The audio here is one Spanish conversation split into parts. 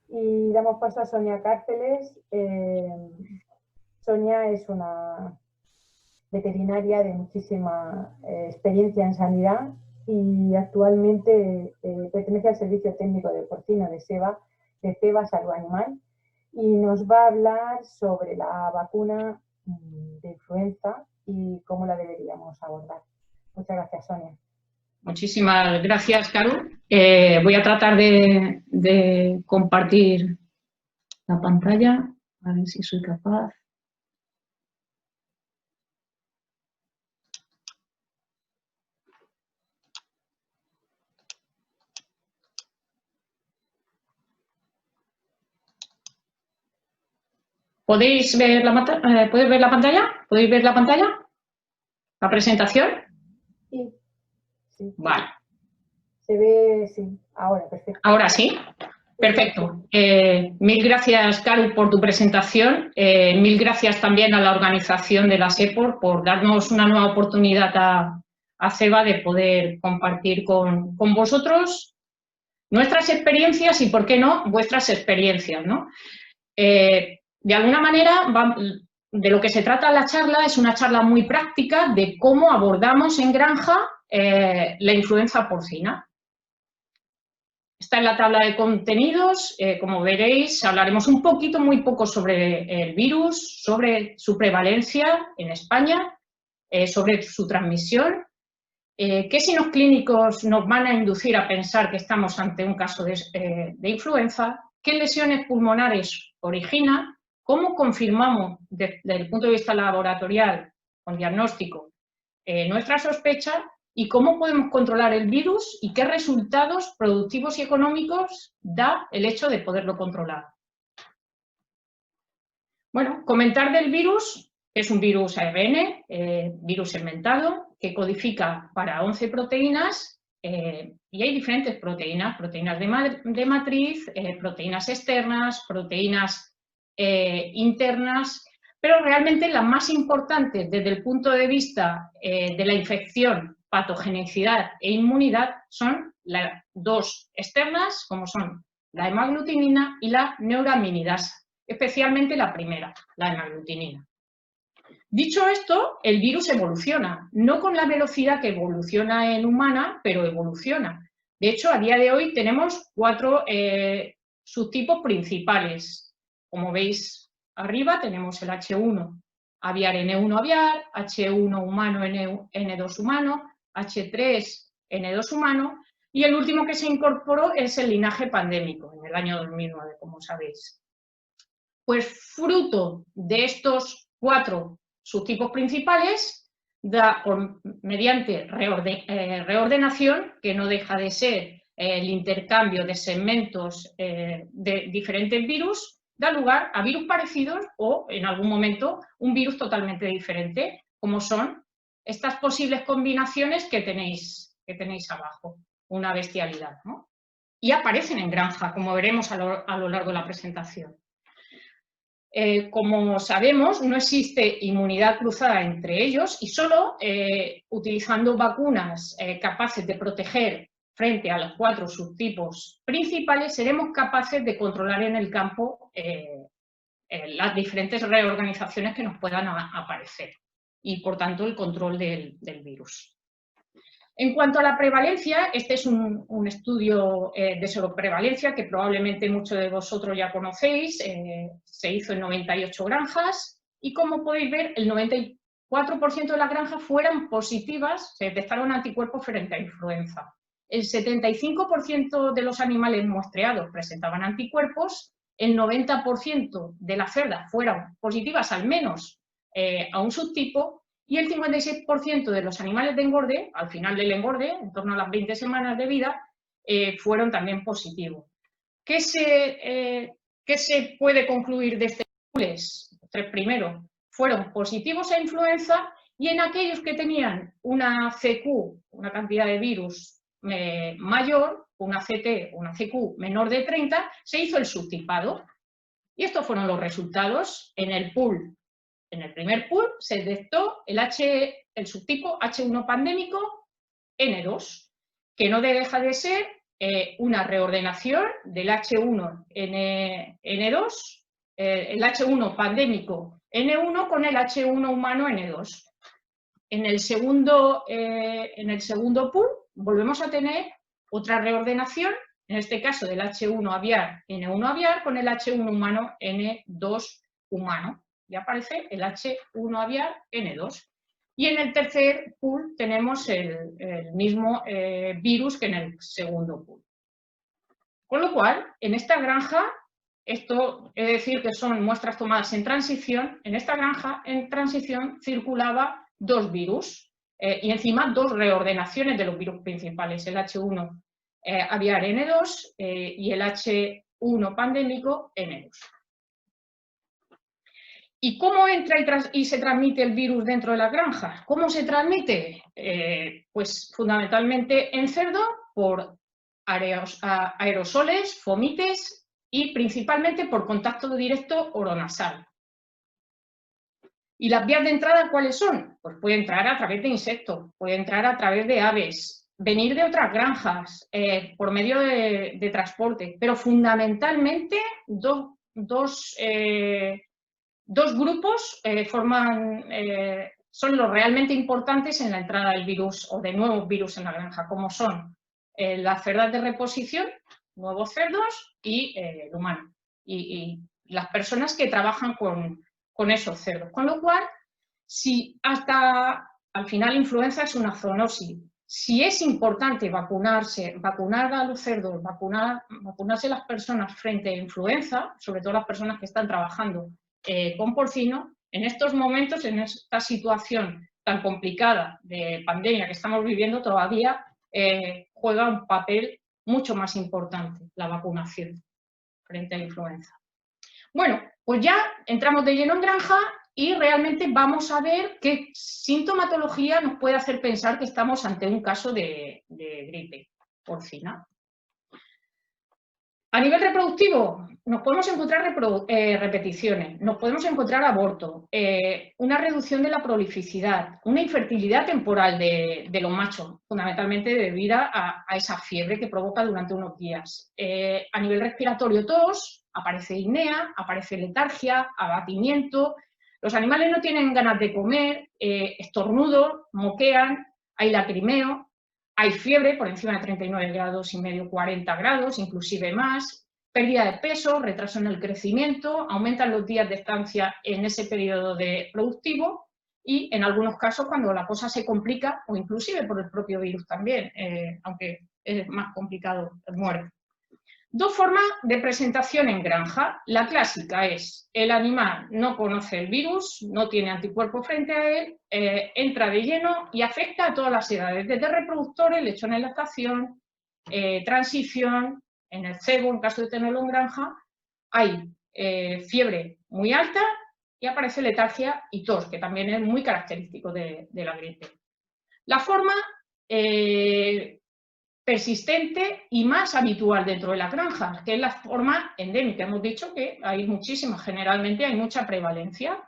Y damos paso a Sonia Cárceles. Sonia es una veterinaria de muchísima experiencia en sanidad y actualmente pertenece al Servicio Técnico de Porcino de CEBA Salud Animal, y nos va a hablar sobre la vacuna de influenza y cómo la deberíamos abordar. Muchas gracias, Sonia. Muchísimas gracias, Caru. Voy a tratar de compartir la pantalla, a ver si soy capaz. ¿Podéis ver la pantalla? ¿Podéis ver la pantalla? ¿Podéis ver la pantalla? ¿La presentación? Sí. Sí. Vale. Se ve, sí, ahora, perfecto. ¿Ahora sí? Perfecto. Mil gracias, Caru, por tu presentación. Mil gracias también a la organización de la SEPOR por darnos una nueva oportunidad a CEBA de poder compartir con vosotros nuestras experiencias y, ¿por qué no?, vuestras experiencias, ¿no? De alguna manera, de lo que se trata la charla es una charla muy práctica de cómo abordamos en granja la influenza porcina. Esta es la tabla de contenidos. Como veréis, hablaremos un poquito, muy poco, sobre el virus, sobre su prevalencia en España, sobre su transmisión, qué signos clínicos nos van a inducir a pensar que estamos ante un caso de influenza, qué lesiones pulmonares origina, cómo confirmamos desde el punto de vista laboratorial, con diagnóstico, nuestra sospecha, y cómo podemos controlar el virus y qué resultados productivos y económicos da el hecho de poderlo controlar. Bueno, comentar del virus. Es un virus ARN, virus segmentado, que codifica para 11 proteínas, y hay diferentes proteínas de matriz, proteínas externas, proteínas internas, pero realmente las más importantes desde el punto de vista de la infección, patogenicidad e inmunidad son las dos externas, como son la hemaglutinina y la neuraminidasa, especialmente la primera, la hemaglutinina. Dicho esto, el virus evoluciona, no con la velocidad que evoluciona en humana, pero evoluciona. De hecho, a día de hoy tenemos 4 subtipos principales. Como veis arriba, tenemos el H1 aviar, N1 aviar, H1 humano, N2 humano, H3, N2 humano, y el último que se incorporó es el linaje pandémico, en el año 2009, como sabéis. Pues fruto de estos 4 subtipos principales, mediante reordenación, que no deja de ser el intercambio de segmentos de diferentes virus, da lugar a virus parecidos o, en algún momento, un virus totalmente diferente, como son estas posibles combinaciones que tenéis abajo. Una bestialidad, ¿no? Y aparecen en granja, como veremos a lo largo de la presentación. Como sabemos, no existe inmunidad cruzada entre ellos, y solo utilizando vacunas capaces de proteger frente a los 4 subtipos principales seremos capaces de controlar en el campo las diferentes reorganizaciones que nos puedan aparecer y, por tanto, el control del virus. En cuanto a la prevalencia, este es un estudio de seroprevalencia que probablemente muchos de vosotros ya conocéis. Se hizo en 98 granjas y, como podéis ver, el 94% de las granjas fueron positivas, se detectaron anticuerpos frente a influenza. El 75% de los animales muestreados presentaban anticuerpos, el 90% de las cerdas fueron positivas al menos a un subtipo, y el 56% de los animales de engorde, al final del engorde, en torno a las 20 semanas de vida, fueron también positivos. ¿Qué se puede concluir de este estudio? Los 3 primeros fueron positivos a influenza, y en aquellos que tenían una CQ, una cantidad de virus mayor, una CT, una CQ menor de 30, se hizo el subtipado. Y estos fueron los resultados en el pool. En el primer pool se detectó el subtipo H1 pandémico N2, que no deja de ser una reordenación del H1N2, el H1 pandémico N1 con el H1 humano N2. En el segundo pool volvemos a tener otra reordenación, en este caso del H1 aviar N1 aviar con el H1 humano N2 humano. Ya aparece el H1 aviar N2. Y en el tercer pool tenemos el mismo virus que en el segundo pool. Con lo cual, en esta granja, esto es decir que son muestras tomadas en transición, en esta granja en transición circulaba dos virus y encima dos reordenaciones de los virus principales, el H1 aviar N2 y el H1 pandémico N2. ¿Y cómo entra y se transmite el virus dentro de la granja? ¿Cómo se transmite? Pues fundamentalmente en cerdo por aerosoles, fomites y principalmente por contacto directo oronasal. ¿Y las vías de entrada cuáles son? Pues puede entrar a través de insectos, puede entrar a través de aves, venir de otras granjas, por medio de transporte, pero fundamentalmente dos grupos son los realmente importantes en la entrada del virus o de nuevos virus en la granja, como son las cerdas de reposición, nuevos cerdos y el humano. Y las personas que trabajan con esos cerdos. Con lo cual, si hasta al final influenza es una zoonosis, si es importante vacunar a los cerdos, vacunarse las personas frente a influenza, sobre todo las personas que están trabajando con porcino, en estos momentos, en esta situación tan complicada de pandemia que estamos viviendo, todavía juega un papel mucho más importante la vacunación frente a la influenza. Bueno, pues ya entramos de lleno en granja y realmente vamos a ver qué sintomatología nos puede hacer pensar que estamos ante un caso de gripe porcina. A nivel reproductivo, nos podemos encontrar repeticiones, nos podemos encontrar aborto, una reducción de la prolificidad, una infertilidad temporal de los machos, fundamentalmente debida a esa fiebre que provoca durante unos días. A nivel respiratorio, tos, aparece disnea, aparece letargia, abatimiento, los animales no tienen ganas de comer, estornudo, moquean, hay lacrimeo. Hay fiebre por encima de 39 grados y medio, 40 grados, inclusive más, pérdida de peso, retraso en el crecimiento, aumentan los días de estancia en ese periodo productivo y en algunos casos cuando la cosa se complica o inclusive por el propio virus también, aunque es más complicado, muere. Dos formas de presentación en granja. La clásica es el animal no conoce el virus, no tiene anticuerpos frente a él, entra de lleno y afecta a todas las edades, desde reproductores, lechón en lactación, transición, en el cebo, en caso de tenerlo en granja, hay fiebre muy alta y aparece letargia y tos, que también es muy característico de la gripe. La forma persistente y más habitual dentro de las granjas, que es la forma endémica. Hemos dicho que hay muchísimas, generalmente hay mucha prevalencia,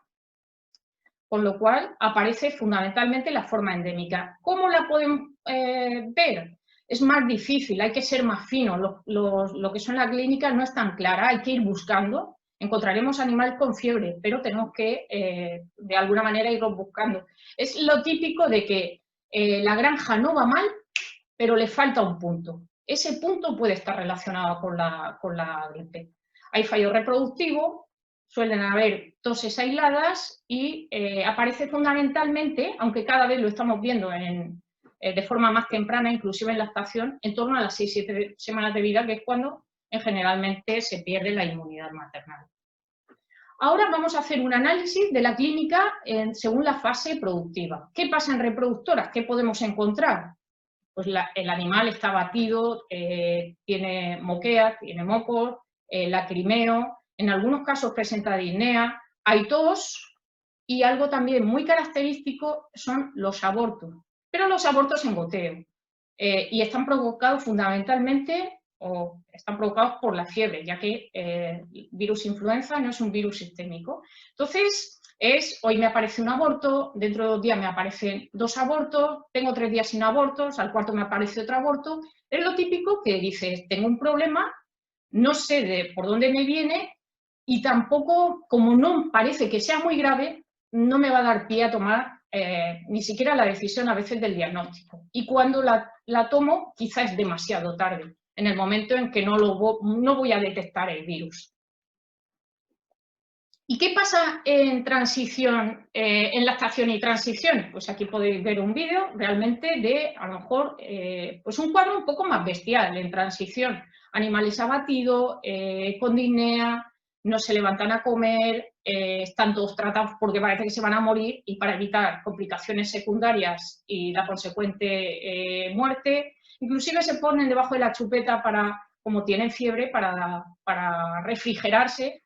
con lo cual aparece fundamentalmente la forma endémica. ¿Cómo la pueden ver? Es más difícil, hay que ser más fino, lo que son las clínicas no es tan clara, hay que ir buscando. Encontraremos animales con fiebre, pero tenemos que, de alguna manera, irlos buscando. Es lo típico de que la granja no va mal, pero le falta un punto. Ese punto puede estar relacionado con la gripe. Hay fallo reproductivo, suelen haber toses aisladas y aparece fundamentalmente, aunque cada vez lo estamos viendo de forma más temprana, inclusive en lactación, en torno a las 6-7 semanas de vida, que es cuando generalmente se pierde la inmunidad maternal. Ahora vamos a hacer un análisis de la clínica según la fase productiva. ¿Qué pasa en reproductoras? ¿Qué podemos encontrar? Pues el animal está batido, tiene moquea, tiene mocos, lacrimeo, en algunos casos presenta disnea, hay tos y algo también muy característico son los abortos, pero los abortos en goteo y están provocados fundamentalmente o están provocados por la fiebre, ya que el virus influenza no es un virus sistémico. Entonces, Hoy me aparece un aborto, dentro de 2 días me aparecen 2 abortos, tengo 3 días sin abortos, al cuarto me aparece otro aborto. Es lo típico que dices, tengo un problema, no sé por dónde me viene y tampoco, como no parece que sea muy grave, no me va a dar pie a tomar ni siquiera la decisión a veces del diagnóstico. Y cuando la tomo, quizá es demasiado tarde, en el momento en que no voy a detectar el virus. ¿Y qué pasa en transición, en lactación y transición? Pues aquí podéis ver un vídeo realmente de, a lo mejor, pues un cuadro un poco más bestial en transición. Animales abatidos, con disnea, no se levantan a comer, están todos tratados porque parece que se van a morir y para evitar complicaciones secundarias y la consecuente muerte, inclusive se ponen debajo de la chupeta como tienen fiebre, para refrigerarse.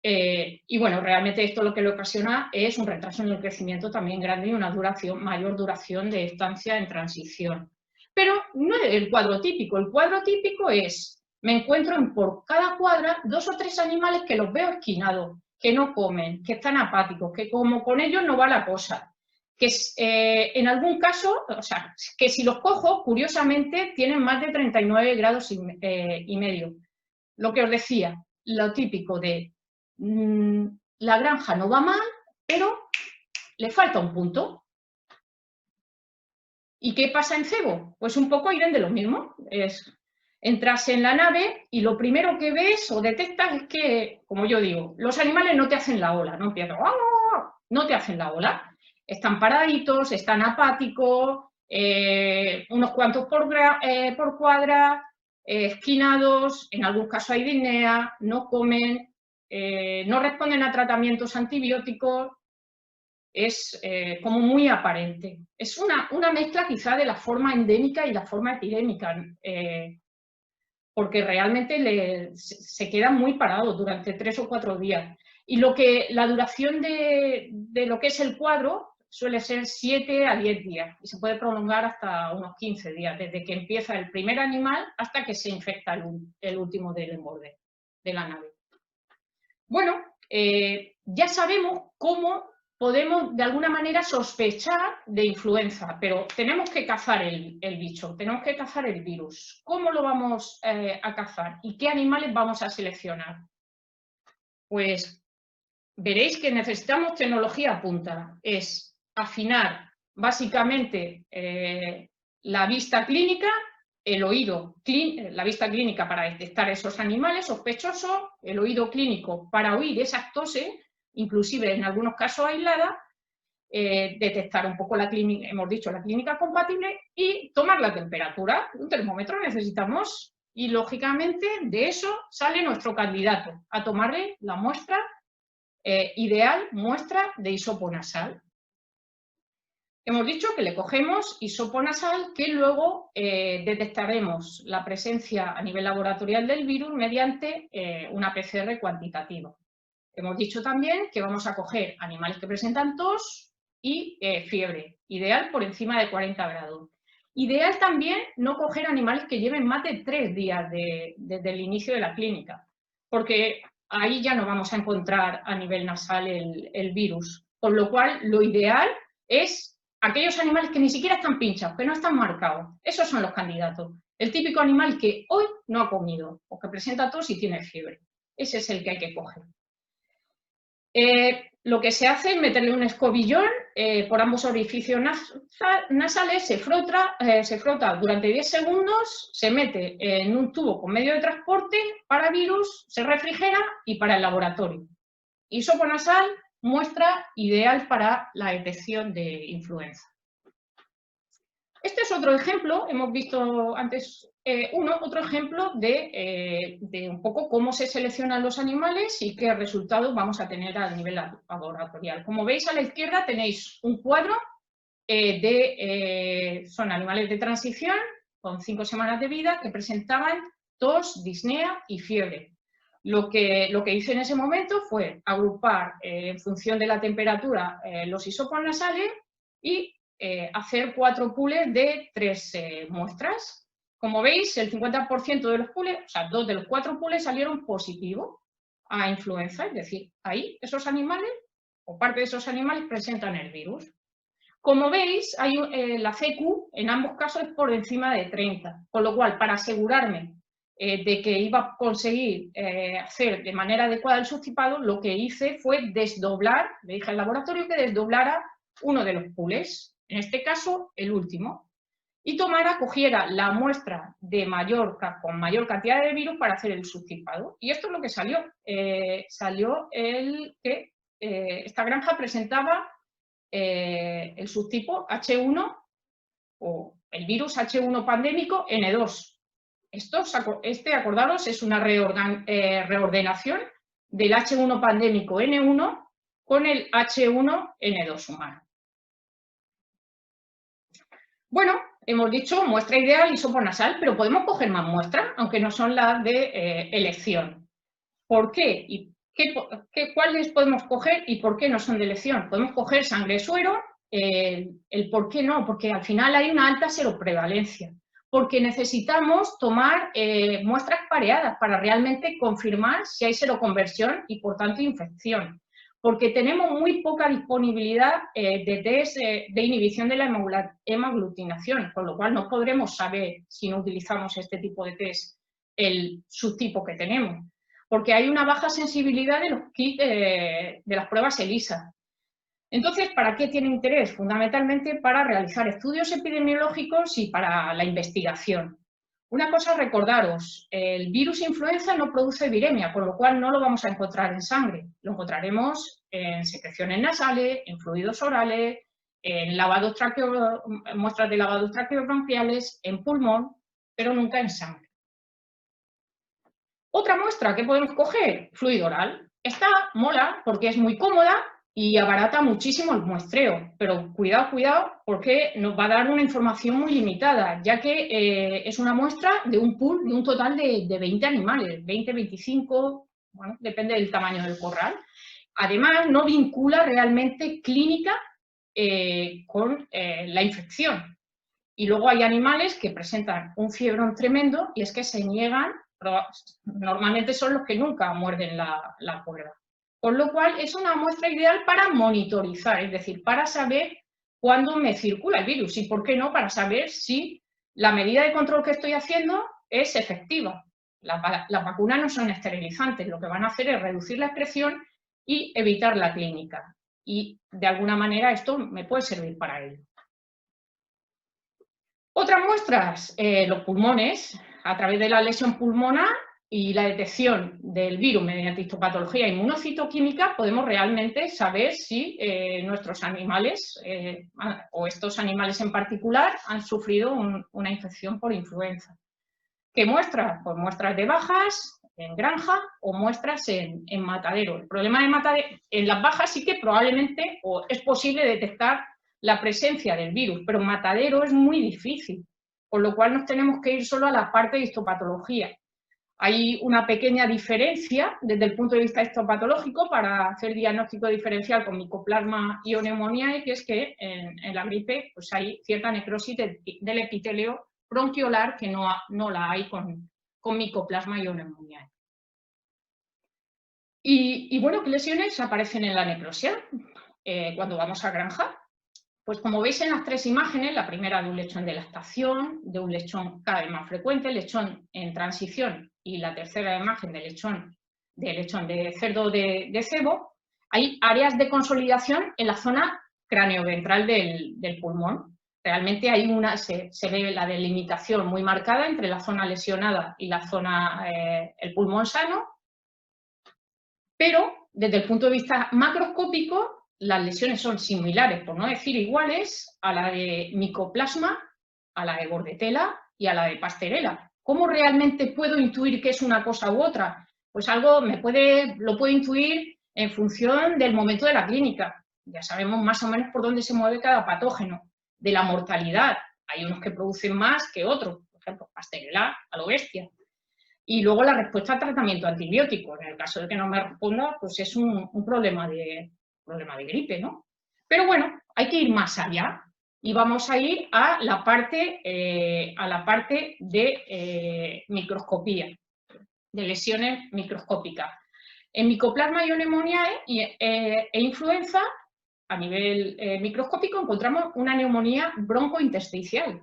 Y bueno, realmente esto lo que le ocasiona es un retraso en el crecimiento también grande y una mayor duración de estancia en transición. Pero no es el cuadro típico. El cuadro típico es, me encuentro por cada cuadra 2 o 3 animales que los veo esquinados, que no comen, que están apáticos, que como con ellos no va la cosa. Que en algún caso, o sea, que si los cojo, curiosamente, tienen más de 39 grados y medio. Lo que os decía, lo típico de la granja no va mal, pero le falta un punto. ¿Y qué pasa en cebo? Pues un poco irán de lo mismo. Entras en la nave y lo primero que ves o detectas es que, como yo digo, los animales no te hacen la ola, no empiezan, no te hacen la ola. Están paraditos, están apáticos, unos cuantos por cuadra, esquinados, en algún caso hay disnea, no comen, no responden a tratamientos antibióticos, es como muy aparente. Es una mezcla quizá de la forma endémica y la forma epidémica, porque realmente se quedan muy parados durante 3 o 4 días. Y la duración de lo que es el cuadro suele ser 7 a 10 días y se puede prolongar hasta unos 15 días, desde que empieza el primer animal hasta que se infecta el último del emborde de la nave. Bueno, ya sabemos cómo podemos de alguna manera sospechar de influenza, pero tenemos que cazar el bicho, tenemos que cazar el virus. ¿Cómo lo vamos a cazar? ¿Y qué animales vamos a seleccionar? Pues veréis que necesitamos tecnología punta. Es afinar básicamente la vista clínica, el oído, la vista clínica para detectar esos animales sospechosos, el oído clínico para oír esas toses, inclusive en algunos casos aisladas, detectar un poco la clínica, hemos dicho la clínica compatible, y tomar la temperatura. Un termómetro necesitamos y lógicamente de eso sale nuestro candidato, a tomarle la muestra ideal, muestra de hisopo nasal. Hemos dicho que le cogemos hisopo nasal, que luego detectaremos la presencia a nivel laboratorial del virus mediante una PCR cuantitativa. Hemos dicho también que vamos a coger animales que presentan tos y fiebre, ideal por encima de 40 grados. Ideal también no coger animales que lleven más de 3 días desde el inicio de la clínica, porque ahí ya no vamos a encontrar a nivel nasal el virus. Con lo cual, lo ideal es aquellos animales que ni siquiera están pinchados, que no están marcados. Esos son los candidatos. El típico animal que hoy no ha comido o que presenta tos y tiene fiebre. Ese es el que hay que coger. Lo que se hace es meterle un escobillón por ambos orificios nasales, se frota durante 10 segundos, se mete en un tubo con medio de transporte para virus, se refrigera y para el laboratorio. Hisopo nasal, muestra ideal para la detección de influenza. Este es otro ejemplo, hemos visto antes otro ejemplo de un poco cómo se seleccionan los animales y qué resultados vamos a tener a nivel laboratorial. Como veis a la izquierda tenéis un cuadro son animales de transición con 5 semanas de vida que presentaban tos, disnea y fiebre. Lo que hice en ese momento fue agrupar en función de la temperatura los hisopos nasales y hacer 4 pools de 3 muestras. Como veis, el 50% de los pools, o sea, 2 de los 4 pools salieron positivos a influenza, es decir, ahí esos animales o parte de esos animales presentan el virus. Como veis, la CQ en ambos casos es por encima de 30, con lo cual, para asegurarme de que iba a conseguir hacer de manera adecuada el subtipado, lo que hice fue desdoblar, le dije al laboratorio que desdoblara uno de los pools, en este caso el último, y cogiera la muestra con mayor cantidad de virus para hacer el subtipado. Y esto es lo que salió. Salió que esta granja presentaba el subtipo H1 o el virus H1 pandémico N2. Acordaros, es una reordenación del H1 pandémico N1 con el H1N2 humano. Bueno, hemos dicho muestra ideal isoponasal, pero podemos coger más muestras, aunque no son las de elección. ¿Por qué? ¿Cuáles podemos coger y por qué no son de elección? Podemos coger sangre suero, el por qué no, porque al final hay una alta seroprevalencia, porque necesitamos tomar muestras pareadas para realmente confirmar si hay seroconversión y por tanto infección, porque tenemos muy poca disponibilidad de test de inhibición de la hemaglutinación, con lo cual no podremos saber, si no utilizamos este tipo de test, el subtipo que tenemos, porque hay una baja sensibilidad de los kits de las pruebas ELISA. Entonces, ¿para qué tiene interés? Fundamentalmente para realizar estudios epidemiológicos y para la investigación. Una cosa, recordaros, el virus influenza no produce viremia, con lo cual no lo vamos a encontrar en sangre. Lo encontraremos en secreciones nasales, en fluidos orales, en muestras de lavados traqueobronquiales, en pulmón, pero nunca en sangre. Otra muestra que podemos coger, fluido oral. Esta mola porque es muy cómoda y abarata muchísimo el muestreo, pero cuidado, porque nos va a dar una información muy limitada, ya que es una muestra de un pool de un total de 20 animales, 20, 25, bueno, depende del tamaño del corral. Además, no vincula realmente clínica con la infección. Y luego hay animales que presentan un fiebrón tremendo y es que se niegan, normalmente son los que nunca muerden la cuerda. Con lo cual es una muestra ideal para monitorizar, es decir, para saber cuándo me circula el virus y, por qué no, para saber si la medida de control que estoy haciendo es efectiva. Las vacunas no son esterilizantes, lo que van a hacer es reducir la excreción y evitar la clínica. Y de alguna manera esto me puede servir para ello. Otras muestras, los pulmones, a través de la lesión pulmonar y la detección del virus mediante histopatología inmunocitoquímica, podemos realmente saber si nuestros animales, o estos animales en particular, han sufrido una infección por influenza. ¿Qué muestras? Pues muestras de bajas en granja o muestras en matadero. El problema de matadero, en las bajas sí que probablemente es posible detectar la presencia del virus, pero en matadero es muy difícil, con lo cual nos tenemos que ir solo a la parte de histopatología. Hay una pequeña diferencia desde el punto de vista histopatológico para hacer diagnóstico diferencial con micoplasma y neumonía, que es que en la gripe pues hay cierta necrosis del epitelio bronquiolar que no la hay con micoplasma y neumonía. Y bueno, ¿qué lesiones aparecen en la necrosia cuando vamos a granja? Pues como veis en las tres imágenes, la primera de un lechón de lactación, de un lechón cada vez más frecuente, lechón en transición, y la tercera imagen de lechón de cerdo de cebo, hay áreas de consolidación en la zona cranioventral del pulmón. Realmente hay se ve la delimitación muy marcada entre la zona lesionada y la zona, el pulmón sano, pero desde el punto de vista macroscópico, las lesiones son similares, por no decir iguales, a la de micoplasma, a la de bordetela y a la de pasteurella. ¿Cómo realmente puedo intuir que es una cosa u otra? Pues algo lo puedo intuir en función del momento de la clínica. Ya sabemos más o menos por dónde se mueve cada patógeno. De la mortalidad, hay unos que producen más que otros, por ejemplo, pasteurella a lo bestia. Y luego la respuesta al tratamiento antibiótico. En el caso de que no me responda, pues es un problema de gripe, ¿no? Pero bueno, hay que ir más allá y vamos a ir a la parte de microscopía, de lesiones microscópicas. En Mycoplasma ionemoniae e influenza, a nivel microscópico, encontramos una neumonía broncointersticial.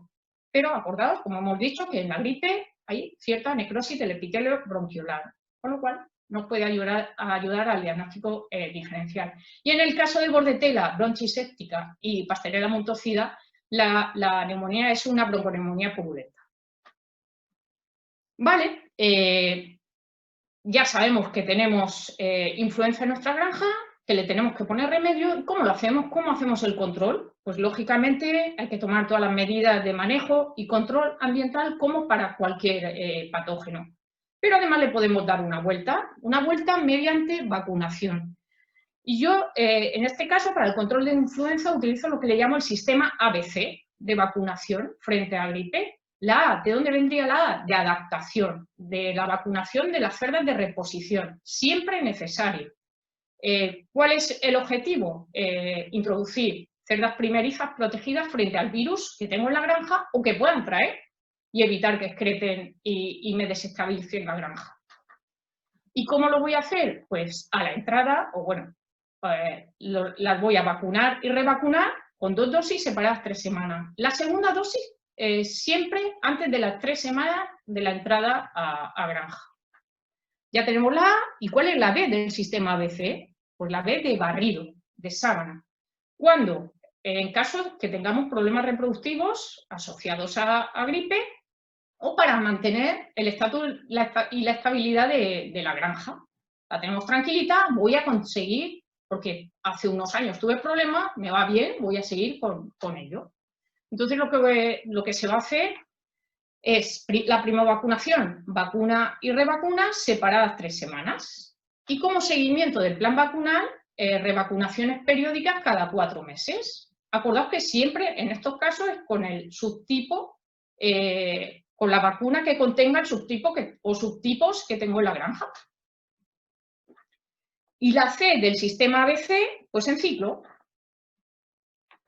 Pero acordaos, como hemos dicho, que en la gripe hay cierta necrosis del epitelio bronquiolar, con lo cual nos puede ayudar al diagnóstico diferencial. Y en el caso de Bordetella bronchiséptica y Pasteurella montocida, la neumonía es una bronconeumonía purulenta. Vale, ya sabemos que tenemos influenza en nuestra granja, que le tenemos que poner remedio. ¿Y cómo lo hacemos? ¿Cómo hacemos el control? Pues lógicamente hay que tomar todas las medidas de manejo y control ambiental como para cualquier patógeno. Pero además le podemos dar una vuelta mediante vacunación. Y yo, en este caso, para el control de influenza, utilizo lo que le llamo el sistema ABC de vacunación frente a gripe. La A, ¿de dónde vendría la A? De adaptación, de la vacunación de las cerdas de reposición, siempre necesario. ¿Cuál es el objetivo? Introducir cerdas primerizas protegidas frente al virus que tengo en la granja o que puedan traer y evitar que excreten y me desestabilicen la granja. ¿Y cómo lo voy a hacer? Pues a la entrada, o bueno, las voy a vacunar y revacunar con 2 dosis separadas 3 semanas. La segunda dosis siempre antes de las 3 semanas de la entrada a granja. Ya tenemos la A. ¿Y cuál es la B del sistema ABC? Pues la B de barrido, de sábana. Cuando, en caso que tengamos problemas reproductivos asociados a gripe, o para mantener el estatus y la estabilidad de la granja. La tenemos tranquilita, voy a conseguir, porque hace unos años tuve problemas, me va bien, voy a seguir con ello. Entonces lo que se va a hacer es la primera vacunación, vacuna y revacuna separadas 3 semanas. Y como seguimiento del plan vacunal, revacunaciones periódicas cada 4 meses. Acordaos que siempre en estos casos es con el subtipo, con la vacuna que contenga el subtipo o subtipos que tengo en la granja. Y la C del sistema ABC, pues en ciclo.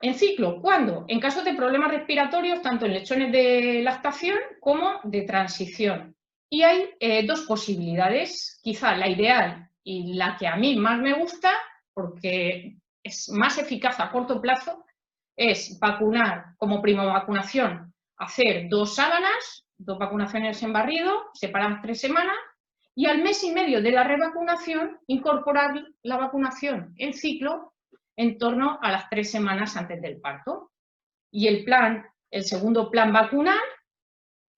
En ciclo, ¿cuándo? En casos de problemas respiratorios, tanto en lechones de lactación como de transición. Y hay 2 posibilidades, quizá la ideal y la que a mí más me gusta, porque es más eficaz a corto plazo, es vacunar como primovacunación, hacer 2 sábanas, 2 vacunaciones en barrido, separadas 3 semanas, y al mes y medio de la revacunación incorporar la vacunación en ciclo en torno a las 3 semanas antes del parto. Y el segundo plan vacunal,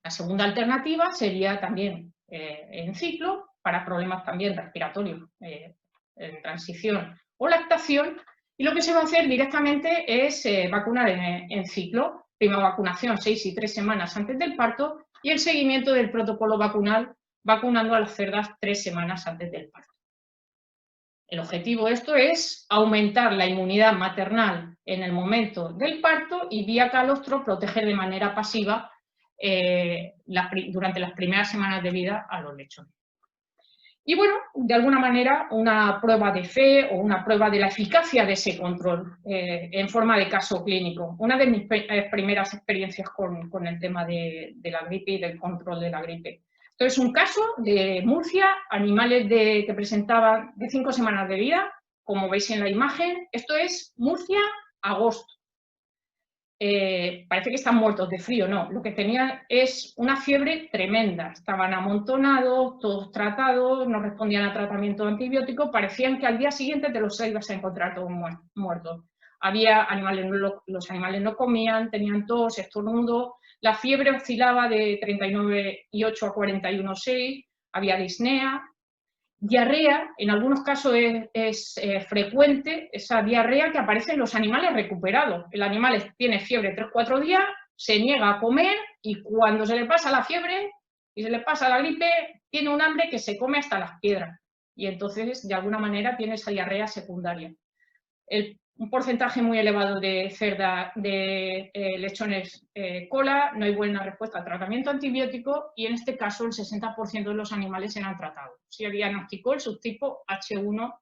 la segunda alternativa sería también en ciclo, para problemas también respiratorios, en transición o lactación, y lo que se va a hacer directamente es vacunar en ciclo, primera vacunación 6 y 3 semanas antes del parto, y el seguimiento del protocolo vacunal, vacunando a las cerdas 3 semanas antes del parto. El objetivo de esto es aumentar la inmunidad maternal en el momento del parto y vía calostro proteger de manera pasiva durante las primeras semanas de vida a los lechones. Y bueno, de alguna manera una prueba de fe o una prueba de la eficacia de ese control en forma de caso clínico. Una de mis primeras experiencias con el tema de la gripe y del control de la gripe. Esto es un caso de Murcia, animales que presentaban de 5 semanas de vida, como veis en la imagen. Esto es Murcia, agosto. Parece que están muertos de frío, no. Lo que tenían es una fiebre tremenda. Estaban amontonados, todos tratados, no respondían a tratamiento antibiótico, parecían que al día siguiente te los ibas a encontrar todos muertos. Había animales, los animales no comían, tenían tos, estornudo. La fiebre oscilaba de 39,8 a 41,6, había disnea, diarrea, en algunos casos es frecuente esa diarrea que aparece en los animales recuperados. El animal tiene fiebre 3-4 días, se niega a comer y cuando se le pasa la fiebre y se le pasa la gripe, tiene un hambre que se come hasta las piedras y entonces de alguna manera tiene esa diarrea secundaria. Un porcentaje muy elevado de cerda, de lechones cola, no hay buena respuesta al tratamiento antibiótico y en este caso el 60% de los animales eran tratados. Se diagnosticó el subtipo H1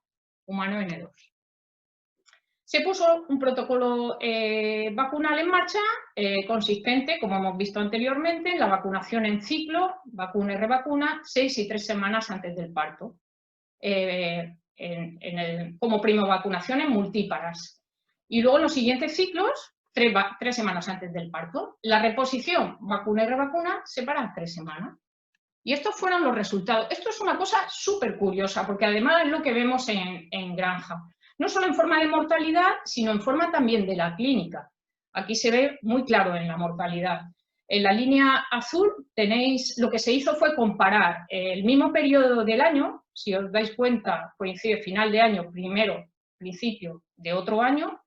humano N2. Se puso un protocolo vacunal en marcha consistente, como hemos visto anteriormente, en la vacunación en ciclo, vacuna y revacuna, 6 y 3 semanas antes del parto. como primovacunación en multíparas. Y luego en los siguientes ciclos, 3 semanas antes del parto, la reposición vacuna y revacuna se paran 3 semanas. Y estos fueron los resultados. Esto es una cosa súper curiosa, porque además es lo que vemos en granja. No solo en forma de mortalidad, sino en forma también de la clínica. Aquí se ve muy claro en la mortalidad. En la línea azul tenéis, lo que se hizo fue comparar el mismo periodo del año, si os dais cuenta, coincide final de año, primero, principio de otro año,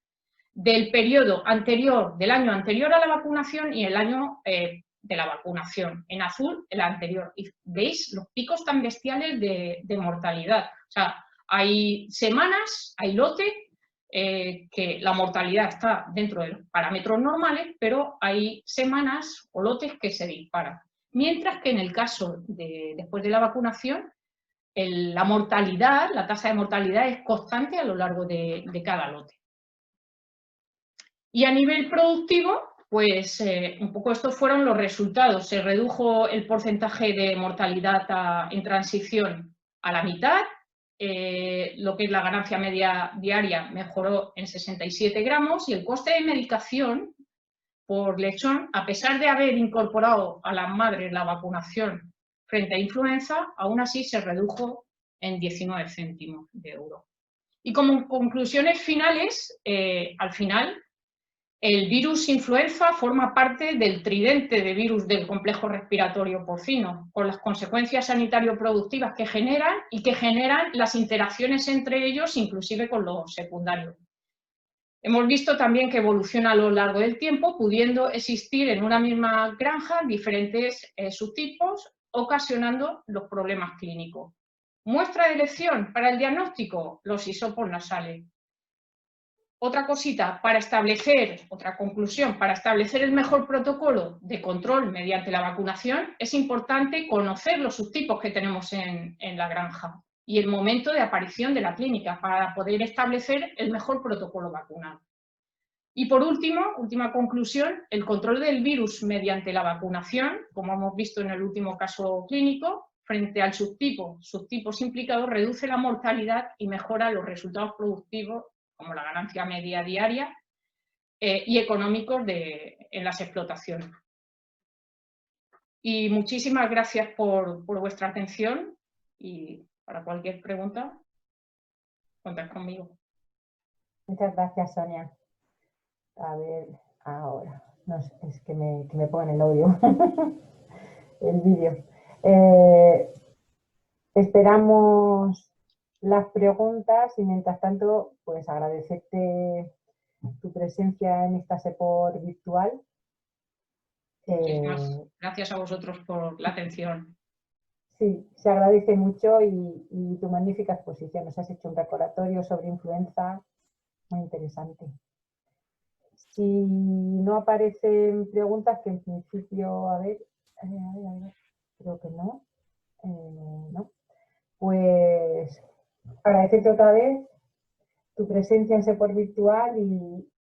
del periodo anterior, del año anterior a la vacunación y el año de la vacunación. En azul, el anterior. Y veis los picos tan bestiales de mortalidad. O sea, hay semanas, hay lote, que la mortalidad está dentro de los parámetros normales, pero hay semanas o lotes que se disparan. Mientras que en el caso de después de la vacunación, la mortalidad, la tasa de mortalidad es constante a lo largo de cada lote. Y a nivel productivo, pues un poco estos fueron los resultados. Se redujo el porcentaje de mortalidad en transición a la mitad, lo que es la ganancia media diaria mejoró en 67 gramos y el coste de medicación por lechón, a pesar de haber incorporado a las madres la vacunación frente a influenza, aún así se redujo en 19 céntimos de euro. Y como conclusiones finales, al final, el virus influenza forma parte del tridente de virus del complejo respiratorio porcino, con las consecuencias sanitario-productivas que generan y que generan las interacciones entre ellos, inclusive con los secundarios. Hemos visto también que evoluciona a lo largo del tiempo, pudiendo existir en una misma granja diferentes subtipos, ocasionando los problemas clínicos. Muestra de elección para el diagnóstico, los hisopos nasales. Otra cosita, otra conclusión, para establecer el mejor protocolo de control mediante la vacunación, es importante conocer los subtipos que tenemos en la granja y el momento de aparición de la clínica para poder establecer el mejor protocolo vacunal. Y por último, última conclusión, el control del virus mediante la vacunación, como hemos visto en el último caso clínico, frente al subtipos implicados, reduce la mortalidad y mejora los resultados productivos, como la ganancia media diaria y económicos en las explotaciones. Y muchísimas gracias por vuestra atención y para cualquier pregunta, contad conmigo. Muchas gracias, Sonia. A ver, ahora, no sé, es que me pongan el audio, el vídeo. Esperamos las preguntas y mientras tanto, pues agradecerte tu presencia en esta SEPOR virtual. Gracias a vosotros por la atención. Sí, se agradece mucho y tu magnífica exposición. Nos has hecho un recordatorio sobre influenza muy interesante. Si no aparecen preguntas, que en principio, a ver, creo que no, no. Pues agradecerte otra vez tu presencia en SEPOR virtual